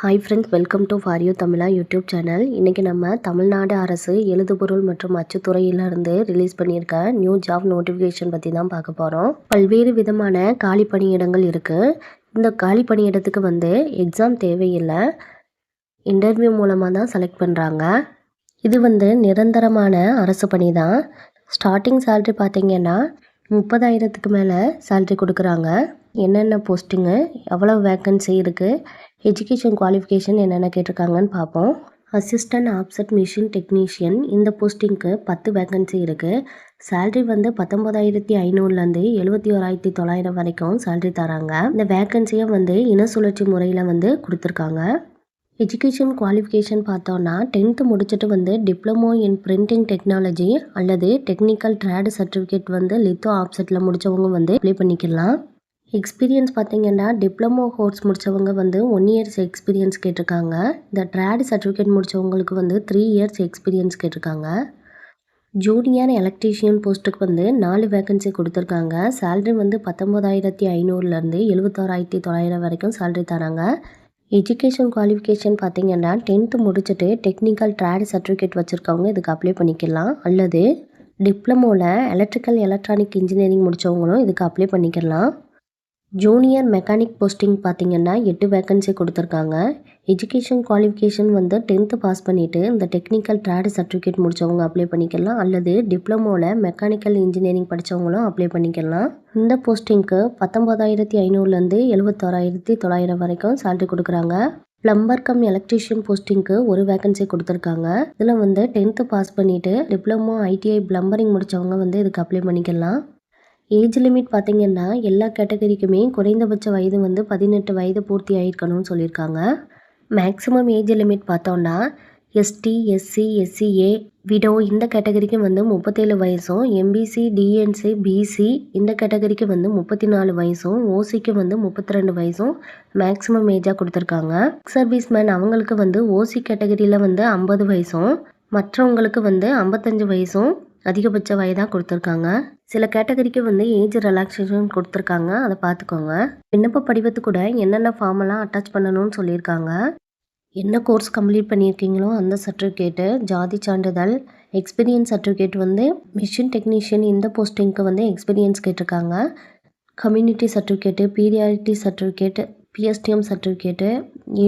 Hi friends, welcome to for you Tamizha YouTube channel. இன்றைக்கி நம்ம தமிழ்நாடு அரசு எழுதுபொருள் மற்றும் அச்சுத்துறையிலிருந்து ரிலீஸ் பண்ணியிருக்க நியூ ஜாப் நோட்டிஃபிகேஷன் பற்றி தான் பார்க்க போகிறோம். பல்வேறு விதமான காலி பணியிடங்கள் இருக்குது. இந்த காலி பணியிடத்துக்கு எக்ஸாம் தேவையில்லை, இன்டர்வியூ மூலமாக தான் செலக்ட் பண்ணுறாங்க. இது நிரந்தரமான அரசு பணி தான். ஸ்டார்டிங் சேலரி பார்த்திங்கன்னா 30,000க்கு மேலே சேலரி கொடுக்குறாங்க. என்னென்ன போஸ்டிங்கு, எவ்வளோ வேக்கன்சி இருக்குது, எஜுகேஷன் குவாலிஃபிகேஷன் என்னென்ன கேட்டிருக்காங்கன்னு பார்ப்போம். அசிஸ்டன்ட் ஆப்செட் மிஷின் டெக்னீஷியன், இந்த போஸ்டிங்க்கு 10 வேக்கன்சி இருக்குது. சேலரி 19,500லேருந்து 71,900 வரைக்கும் சேலரி தராங்க. இந்த வேக்கன்சியை இன சுழற்சி முறையில் கொடுத்துருக்காங்க. எஜுகேஷன் குவாலிஃபிகேஷன் பார்த்தோன்னா 10th முடிச்சுட்டு டிப்ளமோ இன் பிரிண்டிங் டெக்னாலஜி அல்லது டெக்னிக்கல் ட்ரேடு சர்டிஃபிகேட் லித்தோ ஆப்செட்டில் முடித்தவங்க அப்ளை பண்ணிக்கலாம். எக்ஸ்பீரியன்ஸ் பார்த்திங்கன்னா டிப்ளமோ கோர்ஸ் முடித்தவங்க 1 இயர்ஸ் எக்ஸ்பீரியன்ஸ் கேட்டிருக்காங்க. இந்த ட்ரேடு சர்டிஃபிகேட் முடித்தவங்களுக்கு 3 இயர்ஸ் எக்ஸ்பீரியன்ஸ் கேட்டிருக்காங்க. ஜூனியர் எலக்ட்ரீஷியன் போஸ்ட்டுக்கு 4 வேக்கன்சி கொடுத்துருக்காங்க. சேலரி 19,500லேருந்து 76,900 வரைக்கும் சேலரி தராங்க. எஜுகேஷன் குவாலிஃபிகேஷன் பார்த்திங்கன்னா 10th முடிச்சுட்டு டெக்னிக்கல் ட்ரேடு சர்டிஃபிகேட் வச்சுருக்கவங்க இதுக்கு அப்ளை பண்ணிக்கலாம். அல்லது டிப்ளமோவில் எலக்ட்ரிக்கல் எலக்ட்ரானிக் இன்ஜினியரிங் முடித்தவங்களும் இதுக்கு அப்ளை பண்ணிக்கலாம். ஜூனியர் மெக்கானிக் போஸ்டிங் பார்த்திங்கன்னா 8 வேக்கன்சி கொடுத்துருக்காங்க. எஜுகேஷன் குவாலிஃபிகேஷன் 10th பாஸ் பண்ணிவிட்டு இந்த டெக்னிக்கல் ட்ரேடு சர்டிஃபிகேட் முடித்தவங்க அப்ளை பண்ணிக்கலாம். அல்லது டிப்ளமோவில் மெக்கானிக்கல் இன்ஜினியரிங் படித்தவங்களும் அப்ளை பண்ணிக்கலாம். இந்த போஸ்டிங்க்கு 19,500லேருந்து 71,900 வரைக்கும் சேலரி கொடுக்குறாங்க. ப்ளம்பர் கம் எலக்ட்ரீஷியன் போஸ்டிங்க்கு 1 வேக்கன்சி கொடுத்துருக்காங்க. இதில் 10th பாஸ் பண்ணிவிட்டு டிப்ளமோ ஐடிஐ ப்ளம்பரிங் முடித்தவங்க இதுக்கு அப்ளை பண்ணிக்கலாம். ஏஜ் லிமிட் பார்த்திங்கன்னா எல்லா கேட்டகரிக்குமே குறைந்தபட்ச வயது 18 வயது பூர்த்தி ஆகிருக்கணும்னு சொல்லியிருக்காங்க. மேக்ஸிமம் ஏஜ் லிமிட் பார்த்தோன்னா எஸ்டி, எஸ்சி, எஸ்சிஏ, விடோ இந்த கேட்டகரிக்கு 37 வயசும், எம்பிசி, டிஎன்சி, பிசி இந்த கேட்டகரிக்கு 34 வயசும், ஓசிக்கு 32 வயசும் மேக்ஸிமம் ஏஜாக கொடுத்துருக்காங்க. சர்வீஸ்மேன் அவங்களுக்கு ஓசி கேட்டகரியில் 50 வயசும், மற்றவங்களுக்கு 55 வயசும் அதிகபட்ச வயதாக கொடுத்துருக்காங்க. சில கேட்டகரிக்கு ஏஜ் ரிலாக்ஸேஷன் கொடுத்துருக்காங்க, அதை பார்த்துக்கோங்க. விண்ணப்ப படிவத்து கூட என்னென்ன ஃபார்மெல்லாம் அட்டாச் பண்ணணும்னு சொல்லியிருக்காங்க. என்ன கோர்ஸ் கம்ப்ளீட் பண்ணியிருக்கீங்களோ அந்த சர்டிஃபிகேட்டு, ஜாதி சான்றிதழ், எக்ஸ்பீரியன்ஸ் சர்டிஃபிகேட் மிஷின் டெக்னீஷியன் இந்த போஸ்டிங்க்கு எக்ஸ்பீரியன்ஸ் கேட்டிருக்காங்க. Community certificate, priority certificate, PSTM certificate,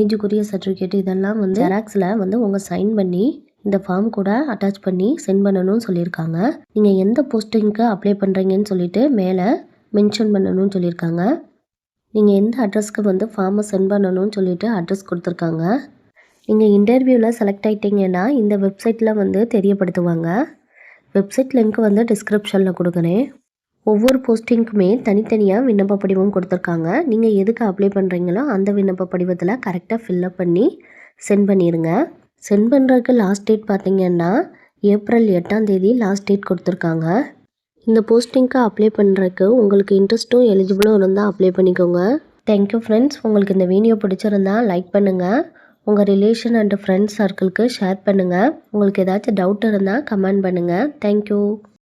ஏஜுக்குரிய சர்டிஃபிகேட்டு இதெல்லாம் ஜெராக்ஸில் உங்கள் சைன் பண்ணி இந்த ஃபார்ம் கூட அட்டாச் பண்ணி சென்ட் பண்ணணும்னு சொல்லியிருக்காங்க. நீங்கள் எந்த போஸ்டிங்க்கு அப்ளை பண்ணுறீங்கன்னு சொல்லிட்டு மேலே மென்ஷன் பண்ணணும்னு சொல்லியிருக்காங்க. நீங்கள் எந்த அட்ரஸ்க்கு ஃபார்மை சென்ட் பண்ணணும்னு சொல்லிட்டு அட்ரஸ் கொடுத்துருக்காங்க. நீங்கள் இன்டர்வியூவில் செலக்ட் ஆகிட்டீங்கன்னா இந்த வெப்சைட்டில் தெரியப்படுத்துவாங்க. வெப்சைட் லிங்க் டிஸ்கிரிப்ஷனில் கொடுக்குறேன். ஒவ்வொரு போஸ்டிங்க்குமே தனித்தனியாக விண்ணப்ப படிவம் கொடுத்துருக்காங்க. நீங்கள் எதுக்கு அப்ளை பண்ணுறீங்களோ அந்த விண்ணப்ப படிவத்தில் கரெக்டாக ஃபில்லப் பண்ணி சென்ட் பண்ணிடுங்க. சென்ட் பண்ணுறதுக்கு லாஸ்ட் டேட் பார்த்திங்கன்னா ஏப்ரல் 8ஆம் தேதி லாஸ்ட் டேட் கொடுத்துருக்காங்க. இந்த போஸ்டிங்க்கு அப்ளை பண்ணுறதுக்கு உங்களுக்கு இன்ட்ரெஸ்ட்டும் எலிஜிபிளும் இருந்தால் அப்ளை பண்ணிக்கோங்க. Thank you friends. உங்களுக்கு இந்த வீடியோ பிடிச்சிருந்தா லைக் பண்ணுங்கள். உங்கள் ரிலேஷன் அண்ட் ஃப்ரெண்ட்ஸ் சர்க்கிளுக்கு ஷேர் பண்ணுங்கள். உங்களுக்கு ஏதாச்சும் டவுட் இருந்தால் கமெண்ட் பண்ணுங்கள். தேங்க்யூ.